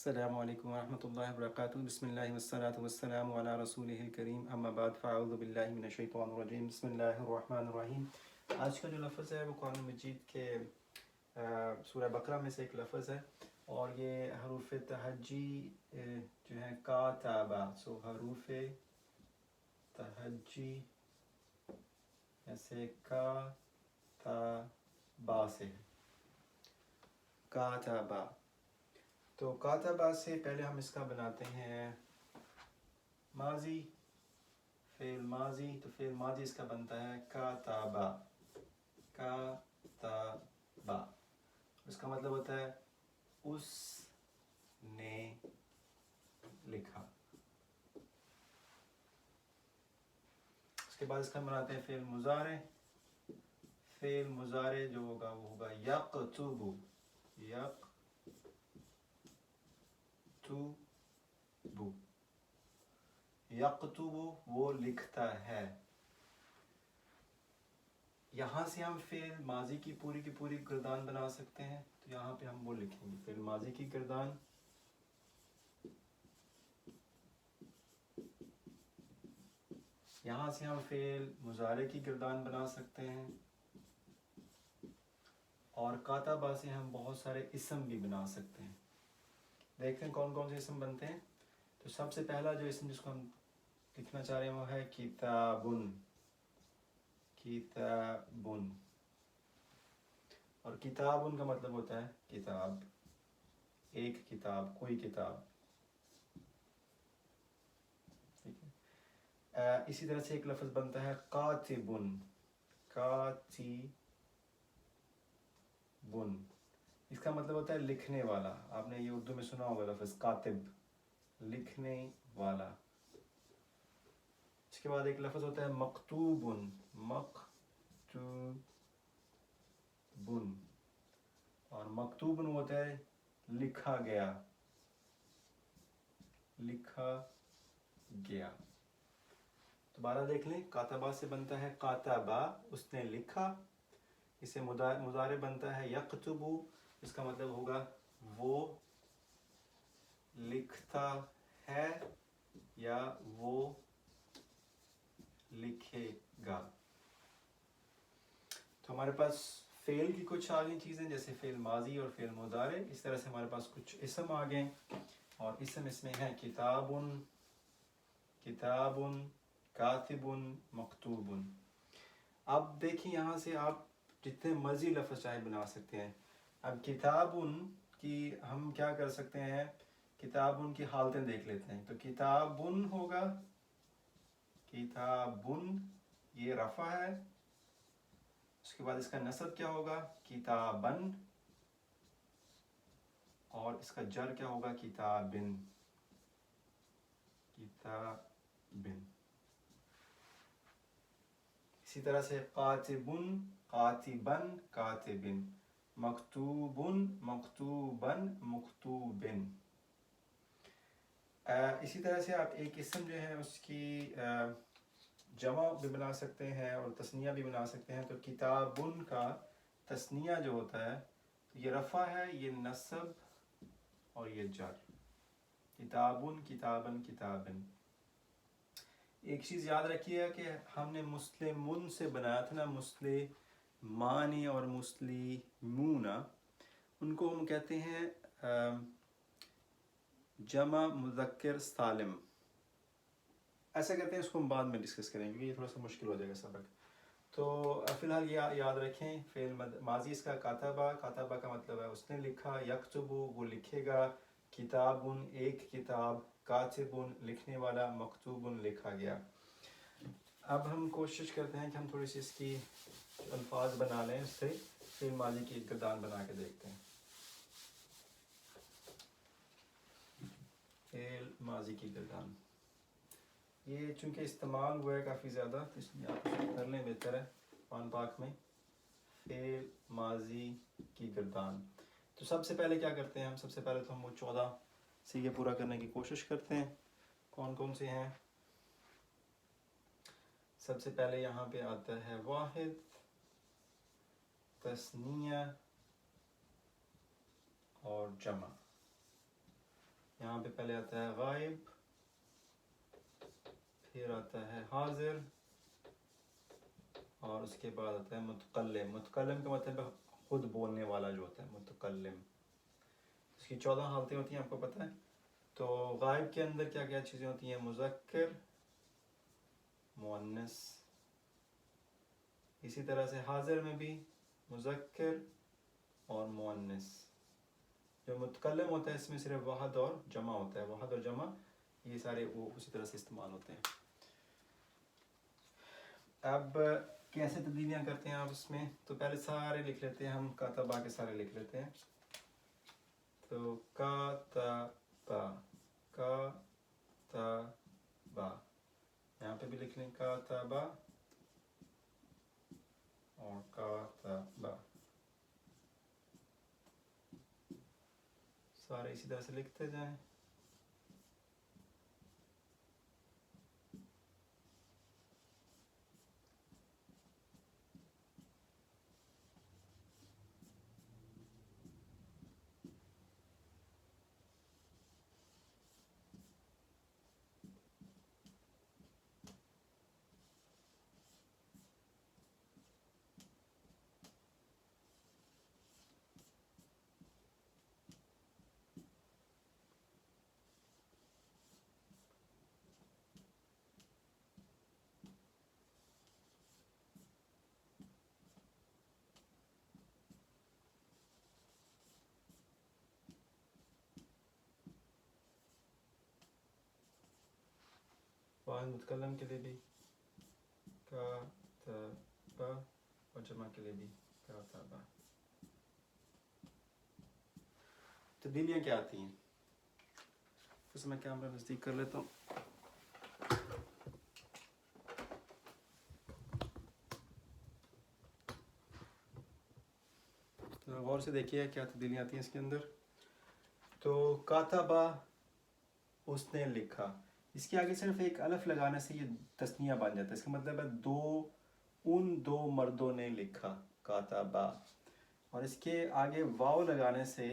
السلام علیکم ورحمۃ اللہ وبرکاتہ بسم اللہ والصلاة والسلام علی رسولہ الکریم اما بعد فاعوذ باللہ من الشیطان الرجیم بسم اللہ الرحمن الرحیم۔ آج کا جو لفظ ہے وہ قرآن مجید کے سورہ بقرہ میں سے ایک لفظ ہے، اور یہ حروف تہجی جو ہیں کاتبہ، حروف تہجی ایسے کا تا با سے کاتبہ۔ تو کاتبہ سے پہلے ہم اس کا بناتے ہیں ماضی، فعل ماضی۔ تو فعل ماضی اس کا بنتا ہے کاتبہ، کاتبہ۔ اس کا مطلب ہوتا ہے اس نے لکھا۔ اس کے بعد اس کا بناتے ہیں فعل مضارع۔ فعل مضارع جو ہوگا وہ ہوگا یکتب، یکتب وہ لکھتا ہے۔ یہاں سے ہم فعل ماضی کی پوری گردان بنا سکتے ہیں، تو یہاں پہ ہم وہ لکھیں گے فعل ماضی کی گردان۔ یہاں سے ہم فعل مضارع کی گردان بنا سکتے ہیں، اور کاتبہ سے ہم بہت سارے اسم بھی بنا سکتے ہیں۔ دیکھتے ہیں کون کون سے اسم بنتے ہیں۔ تو سب سے پہلا جو اسم جس کو ہم لکھنا چاہ رہے ہیں وہ ہے کتابن، کتابن۔ اور کتابن کا مطلب ہوتا ہے کتاب، ایک کتاب، کوئی کتاب۔ ٹھیک ہے۔ اسی طرح سے ایک لفظ بنتا ہے کاتبن، کاتبن۔ اس کا مطلب ہوتا ہے لکھنے والا۔ آپ نے یہ اردو میں سنا ہوگا لفظ کاتب، لکھنے والا۔ اس کے بعد ایک لفظ ہوتا ہے مکتوبن، مکتوبن۔ اور مکتوبن ہوتا ہے لکھا گیا، لکھا گیا۔ دوبارہ دیکھ لیں، کاتبہ سے بنتا ہے کاتبہ، اس نے لکھا۔ اسے مضارع بنتا ہے یکتب، اس کا مطلب ہوگا وہ لکھتا ہے یا وہ لکھے گا۔ تو ہمارے پاس فعل کی کچھ آ گئی چیزیں جیسے فعل ماضی اور فعل مضارع۔ اس طرح سے ہمارے پاس کچھ اسم آ گئے، اور اسم اس میں ہے کتابن، کتابن، کاتبن، مکتوبن۔ اب دیکھیں یہاں سے آپ جتنے مرضی لفظ چاہے بنا سکتے ہیں۔ اب کتابن کی ہم کیا کر سکتے ہیں، کتابن کی حالتیں دیکھ لیتے ہیں۔ تو کتابن ہوگا، کتابن یہ رفع ہے۔ اس کے بعد اس کا نصب کیا ہوگا، کتابن، اور اس کا جر کیا ہوگا، کتابن، کتابن۔ اسی طرح سے قاتبن، قاتبن، کاتبن، مکتوبن، مکتوبن، مکتوبن۔ اسی طرح سے آپ ایک اسم جو ہے اس کی جمع بھی بنا سکتے ہیں اور تثنیہ بھی بنا سکتے ہیں۔ تو کتابن کا تثنیہ جو ہوتا ہے یہ رفع ہے، یہ نصب اور یہ جر۔ کتابن، کتابن، کتابن۔ ایک چیز یاد رکھیے کہ ہم نے مسلمون سے بنایا تھا نا، مسلمانی اور مسلمون، ان کو ہم کہتے ہیں جمع مذکر سالم۔ ایسا کہتے ہیں، اس کو ہم بعد میں ڈسکس کریں گے، یہ تھوڑا سا مشکل ہو جائے گا سبق۔ تو فی الحال یہ یاد رکھیں، فعل ماضی اس کا کاتبہ، کاتبہ کا مطلب ہے اس نے لکھا، یکتب وہ لکھے گا، کتابن ایک کتاب، کاتبن لکھنے والا، مکتوبن لکھا گیا۔ اب ہم کوشش کرتے ہیں کہ ہم تھوڑی سی اس کی الفاظ بنا لیں، اس سے فعل ماضی کی گردان بنا کے دیکھتے ہیں۔ فعل ماضی کی گردان، یہ چونکہ استعمال ہوا ہے کافی زیادہ تو اس لیے آپ کر لیں، بہتر ہے قرآن پاک میں۔ فعل ماضی کی گردان، تو سب سے پہلے کیا کرتے ہیں ہم، سب سے پہلے تو ہم وہ 14 سے یہ پورا کرنے کی کوشش کرتے ہیں۔ کون کون سے ہیں؟ سب سے پہلے یہاں پہ آتا ہے واحد، تثنیہ اور جمع۔ यहाँ पे पहले आता है गायब, फिर आता है हाजिर, और उसके बाद आता है मुतकल्लिम। मुतकल्लिम का मतलब है खुद बोलने वाला जो होता है, मुतकल्लिम। इसकी 14 हालतें होती हैं, आपको पता है। तो गायब के अंदर क्या क्या चीज़ें होती हैं? मुज़क्कर, मुअन्नस। इसी तरह से हाजिर में भी मुज़क्कर और मुअन्नस। जो मुतकल्लिम होता है इसमें सिर्फ वाहद और जमा होता है, वाहद और जमा ये सारे वो उसी तरह से इस्तेमाल होते हैं। अब कैसे तब्दीलियाँ करते हैं आप इसमें? तो पहले सारे लिख लेते हैं हम, कातबा के सारे लिख लेते हैं। तो कातबा, कातबा, यहाँ पे भी लिख लें कातबा और कातबा, सारे इसी तरह से लिखते जाएं। वाहिद मुतकल्लम के लिए भी कातबा और जमा के लिए भी कातबा। तब्दीलियाँ क्या आती हैं? तो मैं कैमरा नज़दीक कर लेता हूँ। तो गौर से देखिए क्या तब्दीलियाँ आती हैं इसके अंदर। तो कातबा, उसने लिखा, इसके आगे सिर्फ एक अलफ लगाने से ये तस्निया बन जाता है। इसका मतलब है उन दो मर्दों ने लिखा, कातबा। और इसके आगे वाव लगाने से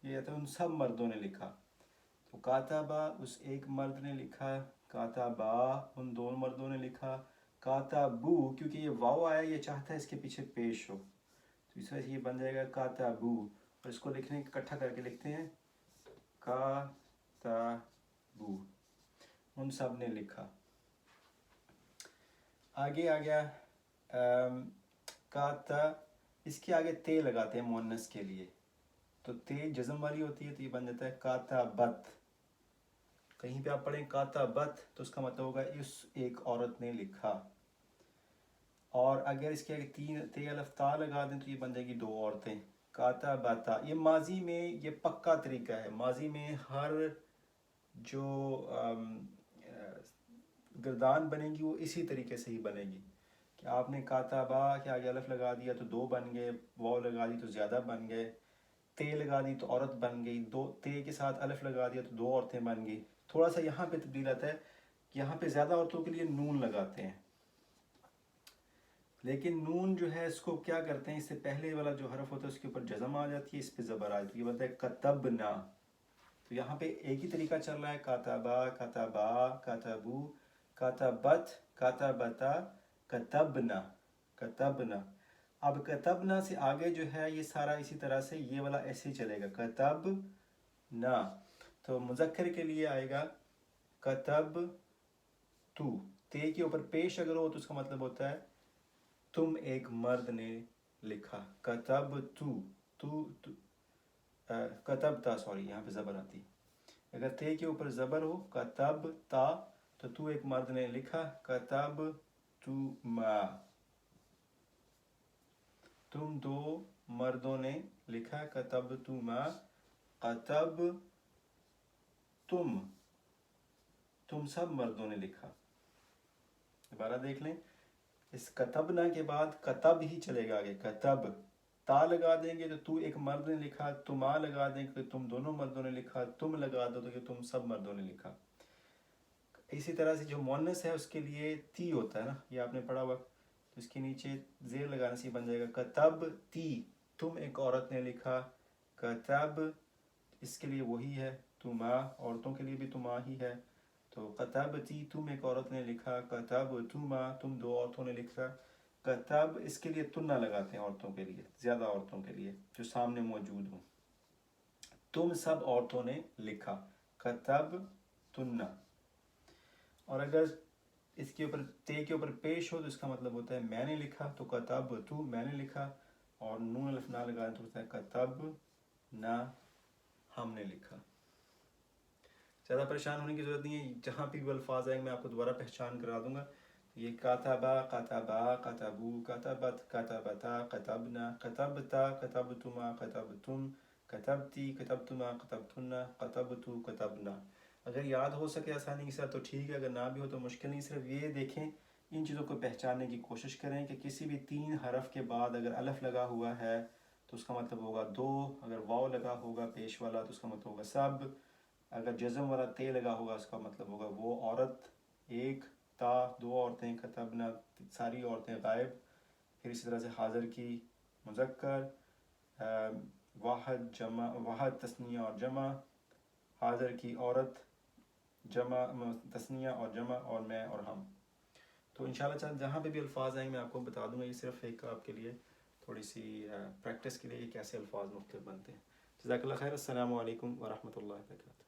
ये आता है उन सब मर्दों ने लिखा। तो कातबा, उस एक मर्द ने लिखा, कातबा, उन दो मर्दों ने लिखा, कातबू, क्योंकि ये वाव आया ये चाहता है इसके पीछे पेश हो, तो इस वजह से ये बन जाएगा कातबू। और इसको लिखने इकट्ठा करके लिखते हैं कातबू, उन सब ने लिखा। आगे आ गया काता, इसके आगे ते लगाते हैं मुअन्नस के लिए। तो ते जज़म वाली होती है तो ये बन जाता है काताबत। कहीं पे आप पढ़ें काताबत तो उसका मतलब होगा इस एक औरत ने लिखा। और अगर इसके आगे तीन ते अलफ ता लगा दें तो ये बन जाएगी दो औरतें, काताबता। ये माजी में ये पक्का तरीका है। माजी में हर जो गर्दान बनेगी वो इसी तरीके से ही बनेगी कि आपने काताबा के आगे अलफ लगा दिया तो दो बन गए, वाव लगा दी तो ज़्यादा बन गए, ते लगा दी तो औरत बन गई, दो ते के साथ अलफ लगा दिया तो दो औरतें बन गई। थोड़ा सा यहाँ पे तब्दील आता है कि यहाँ पे ज़्यादा औरतों के लिए नून लगाते हैं, लेकिन नून जो है इसको क्या करते हैं, इससे पहले वाला जो हरफ होता है उसके ऊपर जज़म आ जाती है, इस पर ज़बर आ जाती है, ये बनता है कतबना। तो यहाँ पे एक ही तरीका चल रहा है, कातबा, कातबा, कातबू, कातबत, कातबता, कतबना, कतबना। अब कतबना से आगे जो है ये सारा इसी तरह से ये वाला ऐसे ही चलेगा, कतबना। तो मुज़क्कर के लिए आएगा कतब तू, ते के ऊपर पेश अगर हो तो उसका मतलब होता है तुम एक मर्द ने लिखा, कतब तू, कतबता, सॉरी यहाँ पे ज़बर आती है। अगर ते के ऊपर ज़बर हो कतब ता तो तू एक मर्द ने लिखा, कतब तू मा, तुम दो मर्दों ने लिखा, कतब तू मा, कतब तुम सब मर्दों ने लिखा। दोबारा देख लें, इस कतबना के बाद कतब ही चलेगा आगे, कतब। ता लगा देंगे तो तू एक मर्द ने लिखा, तुमा लगा देंगे तो तुम दोनों मर्दों ने लिखा, तुम लगा दो तो तुम सब मर्दों ने लिखा। इसी तरह से जो मुअन्नस है उसके लिए ती होता है ना, ये आपने पढ़ा हुआ, तो इसके नीचे जेर लगाने से बन जाएगा कतब ती, तुम एक औरत ने लिखा, कतब इसके लिए वही है, तुमा, औरतों के लिए भी तुमा ही है। तो कतबती, तुम एक औरत ने लिखा, कतबतुमा, तुम दो औरतों ने लिखा। कतब, इसके लिए तुन्ना लगाते हैं औरतों के लिए, ज़्यादा औरतों के लिए जो सामने मौजूद हों। तुम सब औरतों ने लिखा, कतब तुन्ना। और अगर इसके ऊपर ते के ऊपर पेश हो तो इसका मतलब होता है मैंने लिखा, तो कतब तू, मैंने लिखा। और नून अलिफ ना लगा तो होता है कतब ना, हमने लिखा। ज़्यादा परेशान होने की ज़रूरत नहीं है, जहाँ पे भी अल्फाज आएंगे मैं आपको दोबारा पहचान करा दूंगा। ये कातबा, कतबा, कतबू, कतबत, कतबता, कतबना, कतबता, कतबतुमा, कतबतुम, कतबती, कतबतुमा, कतबतुन्ना, कतबतु, कतबना। अगर याद हो सके आसानी के साथ तो ठीक है, अगर ना भी हो तो मुश्किल नहीं। सिर्फ ये देखें, इन चीज़ों को पहचानने की कोशिश करें कि किसी भी 3 हरफ के बाद अगर अलफ लगा हुआ है तो उसका मतलब होगा 2, अगर वाव लगा होगा पेश वाला तो उसका मतलब होगा सब, अगर जज़म वाला ते लगा होगा उसका मतलब होगा वो औरत एक, ता 2 औरतें, कतबना सारी औरतें गायब। फिर इसी तरह से हाज़िर की मुज़क्कर, वाहद जमा, वाहद तस्निया और जमा, हाज़िर की औरत जमा तस्निया और जमा, और मैं और हम। तो इंशाल्लाह जहाँ पे भी अल्फाज आएंगे मैं आपको बता दूंगा। ये सिर्फ एक आपके लिए थोड़ी सी प्रैक्टिस के लिए कैसे अल्फाज मुख्तलिफ बनते हैं। जज़ाकल्लाह खैर। अस्सलामु अलैकुम व रहमतुल्लाहि व बरकातुहू।